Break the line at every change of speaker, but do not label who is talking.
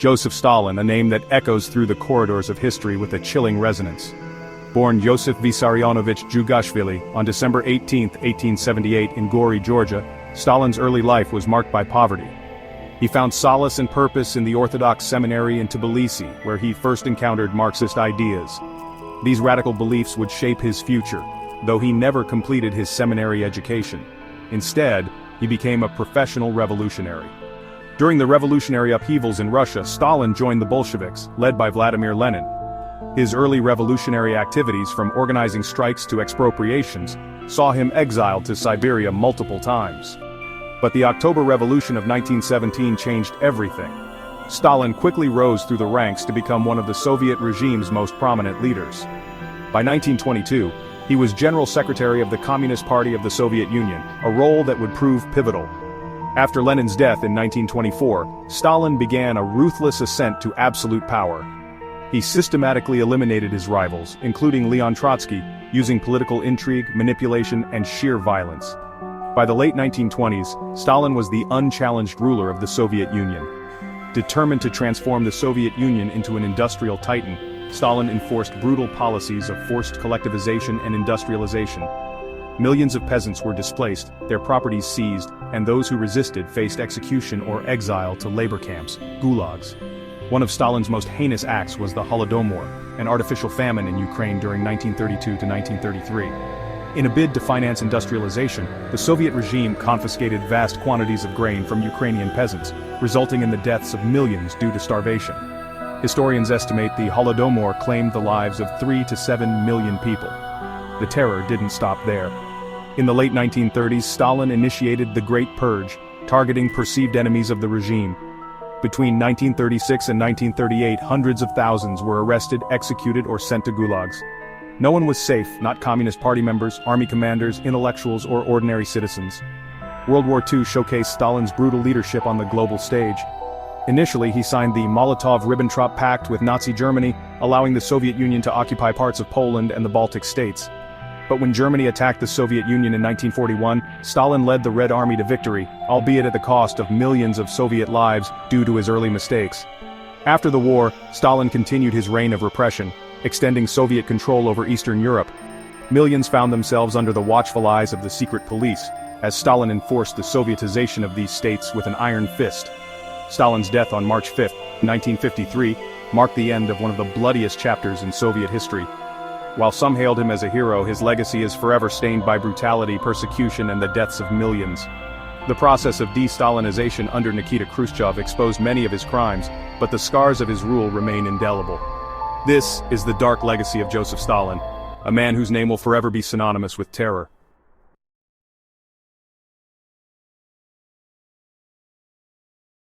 Joseph Stalin, a name that echoes through the corridors of history with a chilling resonance. Born Yosef Vissarionovich Djugashvili on December 18, 1878 in Gori, Georgia, Stalin's early life was marked by poverty. He found solace and purpose in the Orthodox seminary in Tbilisi, where he first encountered Marxist ideas. These radical beliefs would shape his future, though he never completed his seminary education. Instead, he became a professional revolutionary. During the revolutionary upheavals in Russia, Stalin joined the Bolsheviks, led by Vladimir Lenin. His early revolutionary activities, from organizing strikes to expropriations, saw him exiled to Siberia multiple times. But the October Revolution of 1917 changed everything. Stalin quickly rose through the ranks to become one of the Soviet regime's most prominent leaders. By 1922, he was General Secretary of the Communist Party of the Soviet Union, a role that would prove pivotal. After Lenin's death in 1924, Stalin began a ruthless ascent to absolute power. He systematically eliminated his rivals, including Leon Trotsky, using political intrigue, manipulation, and sheer violence. By the late 1920s, Stalin was the unchallenged ruler of the Soviet Union. Determined to transform the Soviet Union into an industrial titan, Stalin enforced brutal policies of forced collectivization and industrialization. Millions of peasants were displaced, their properties seized, and those who resisted faced execution or exile to labor camps, gulags. One of Stalin's most heinous acts was the Holodomor, an artificial famine in Ukraine during 1932 to 1933. In a bid to finance industrialization, the Soviet regime confiscated vast quantities of grain from Ukrainian peasants, resulting in the deaths of millions due to starvation. Historians estimate the Holodomor claimed the lives of 3 to 7 million people. The terror didn't stop there. In the late 1930s, Stalin initiated the Great Purge, targeting perceived enemies of the regime. Between 1936 and 1938, hundreds of thousands were arrested, executed, or sent to gulags. No one was safe, not Communist Party members, army commanders, intellectuals, or ordinary citizens. World War II showcased Stalin's brutal leadership on the global stage. Initially, he signed the Molotov-Ribbentrop Pact with Nazi Germany, allowing the Soviet Union to occupy parts of Poland and the Baltic states. But when Germany attacked the Soviet Union in 1941, Stalin led the Red Army to victory, albeit at the cost of millions of Soviet lives due to his early mistakes. After the war, Stalin continued his reign of repression, extending Soviet control over Eastern Europe. Millions found themselves under the watchful eyes of the secret police, as Stalin enforced the Sovietization of these states with an iron fist. Stalin's death on March 5, 1953, marked the end of one of the bloodiest chapters in Soviet history. While some hailed him as a hero, his legacy is forever stained by brutality, persecution, and the deaths of millions. The process of de-Stalinization under Nikita Khrushchev exposed many of his crimes, but the scars of his rule remain indelible. This is the dark legacy of Joseph Stalin, a man whose name will forever be synonymous with terror.